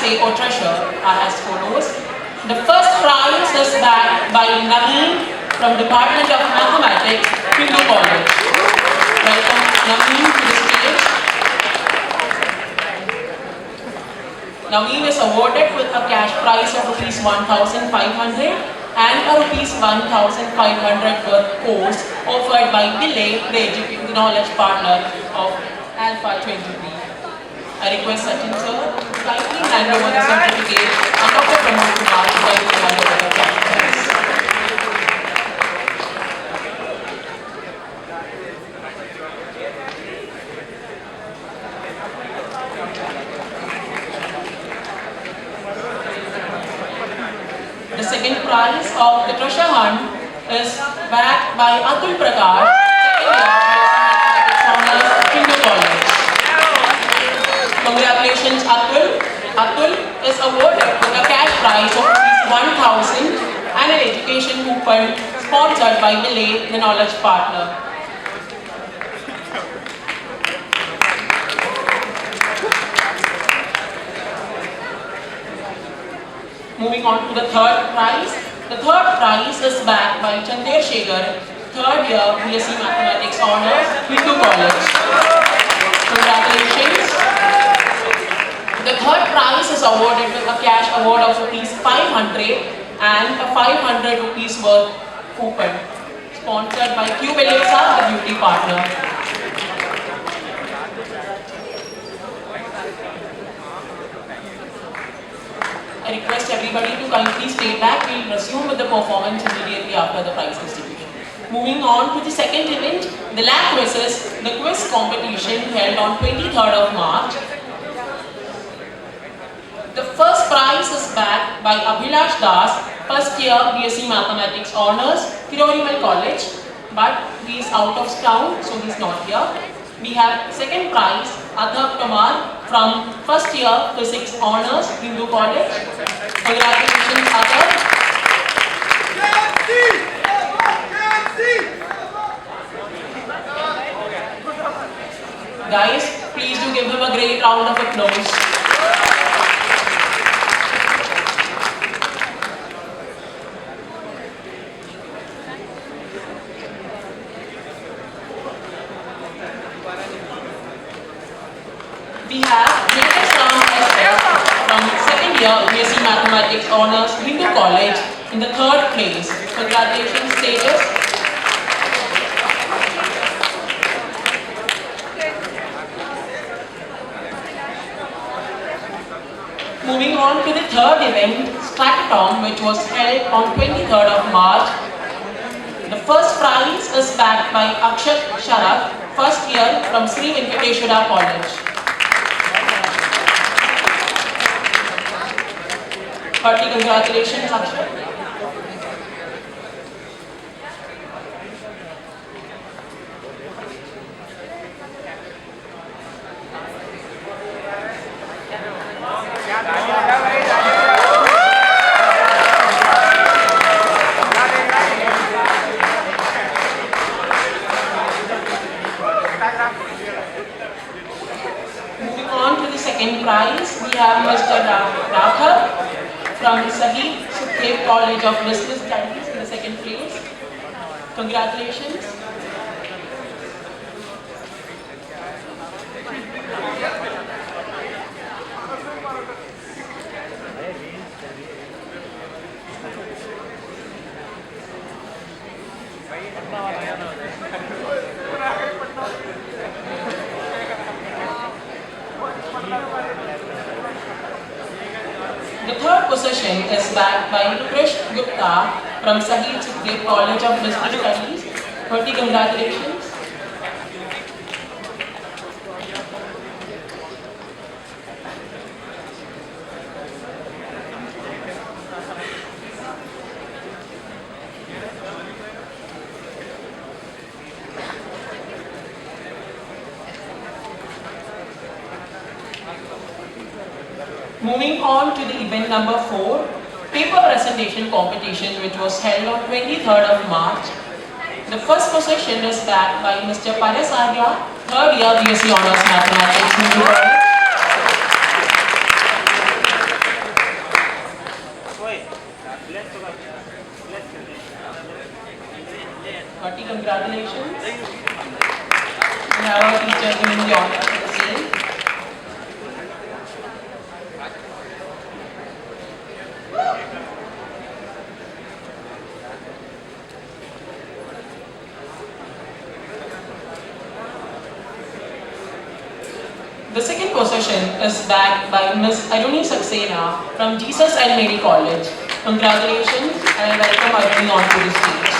say or treasure are as follows. The first prize is backed by Naveen from Department of Mathematics, Hindu College. Welcome Naveen to the stage. Naveen is awarded with a cash prize of Rs 1,500 and a Rs 1,500 worth course offered by Delay, the knowledge partner of Alpha'23. I request Sachin sir to kindly hand over the certificate and Dr. Pramod Kumar to kindly hand over the cash prize. The second prize of the treasure hunt is backed by Atul Prakash, second year mathematics honors, Hindu College. Congratulations Atul. Atul is awarded with a cash prize of Rs 1,000 and an education coupon sponsored by Delay, the knowledge partner. Moving on to the third prize. The third prize is backed by Chandra Shekhar, third year BSc Mathematics honors, Hindu College. Congratulations. The third prize is awarded with a cash award of Rs 500 and a 500 rupees worth coupon, sponsored by Q Beleza, the beauty partner. I request everybody to kindly stay back. We will resume with the performance immediately after the prize distribution. Moving on to the second event, the lab quizzes, the quiz competition held on 23rd of March. The first prize is backed by Abhilash Das, first year BSc Mathematics honors, Tirorimal College, but he is out of town, so he is not here. We have second prize, Adhar Kumar from first year Physics honors, Hindu College. Congratulations Adhar. Guys, please do give him a great round of applause. We have Nilesh Ram from second year BSc Mathematics honors, Hindu College in the third place. Congratulations Tejas. Moving on to the third event, Stratathon, which was held on 23rd of March. The first prize is backed by Akshat Sharaf, first year from Sri Venkateshwara College. Hearty congratulations Akshat. Moving on to the second prize, we have Mr. Raghab from Sahib Sukhdev College of Business Studies in the second place. Congratulations. The third position is backed by Krish Gupta from Sahib Sukhdev College of Business Studies. Hearty congratulations. Moving on to the event number 4, paper presentation competition, which was held on 23rd of March. The first position is backed by Mr. Parasarya, third year BSc Honours Mathematics, Hindu College. position is bagged by Ms. Aruni Saxena from Jesus and Mary College. Congratulations, and I welcome Aruni onto the stage.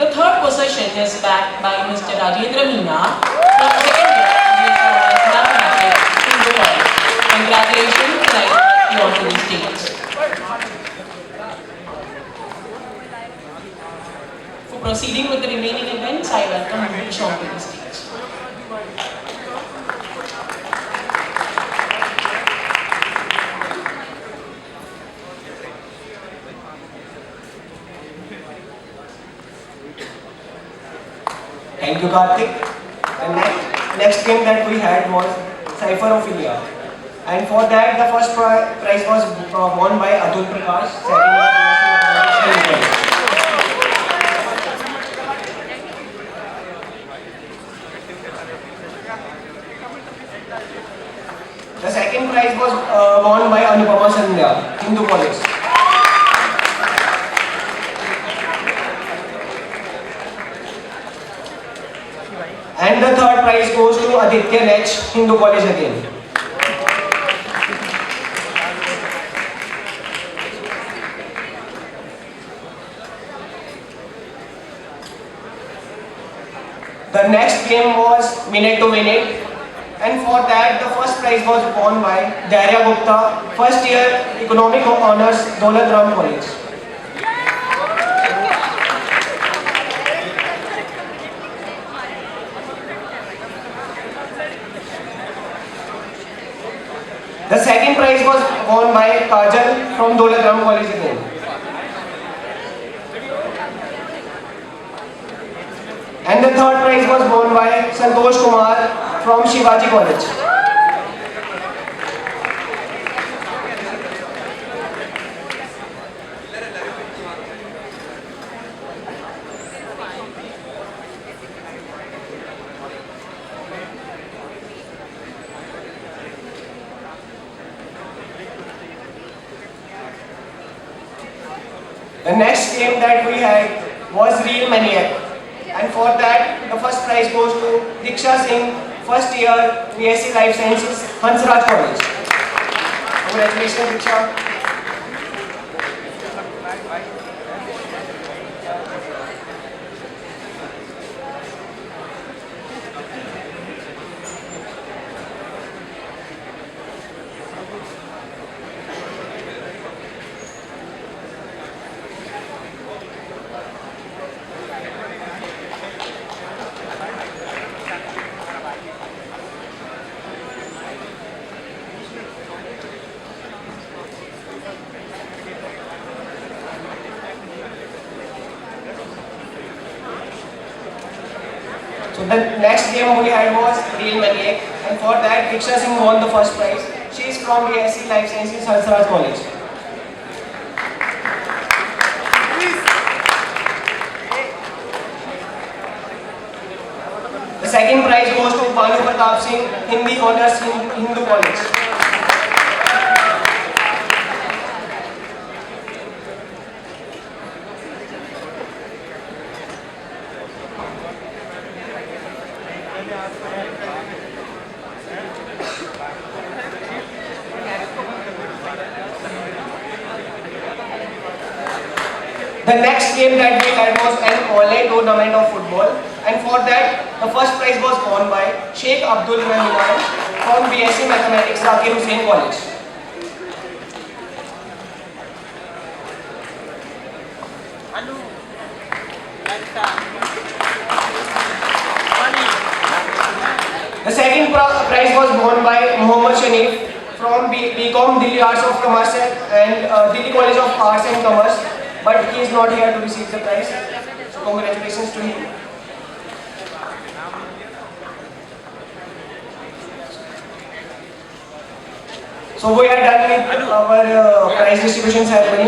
The third position is backed by Mr. Rajendra Meena from second year BSc Mathematics, Hindu College. Congratulations, and I invite you onto the stage. For proceeding with the remaining events, I welcome Manish onto the stage. Thank you, Karthik. The next game that we had was Cypherophilia. And for that, the first prize was won by Atul Prakash, second by The second prize was won by Anupama Sandhya, Hindu College. And the third prize goes to Aditya Nech, Hindu College again. The next game was minute to minute, and for that the first prize was won by Darya Gupta, first year Economic Honors, Daulat Ram College. The second prize was won by Kajal from Daulat Ram College again. And the third prize was won by Santosh Kumar from Shivaji College. The next game that we had was Real Maniac, and for that the first prize goes to Diksha Singh, first year BSc Life Sciences, Hansraj College. Congratulations, Diksha. So the next game we had was Real Maniac, and for that Diksha Singh won the first prize. She is from BSc Life Sciences, Hansraj College. The second prize goes to Banu Pratap Singh, Hindi Honors, Hindu College. The next game that we had was an online tournament of football, and for that the first prize was won by Sheikh Abdul Rahman from BSc Mathematics, Zakir Hussain College. The second prize was won by Muhammad Shanif from BCom Delhi Arts of Commerce and Delhi College of Arts and Commerce, but he is not here to receive the prize. So congratulations to him. So we are done with our prize distribution ceremony.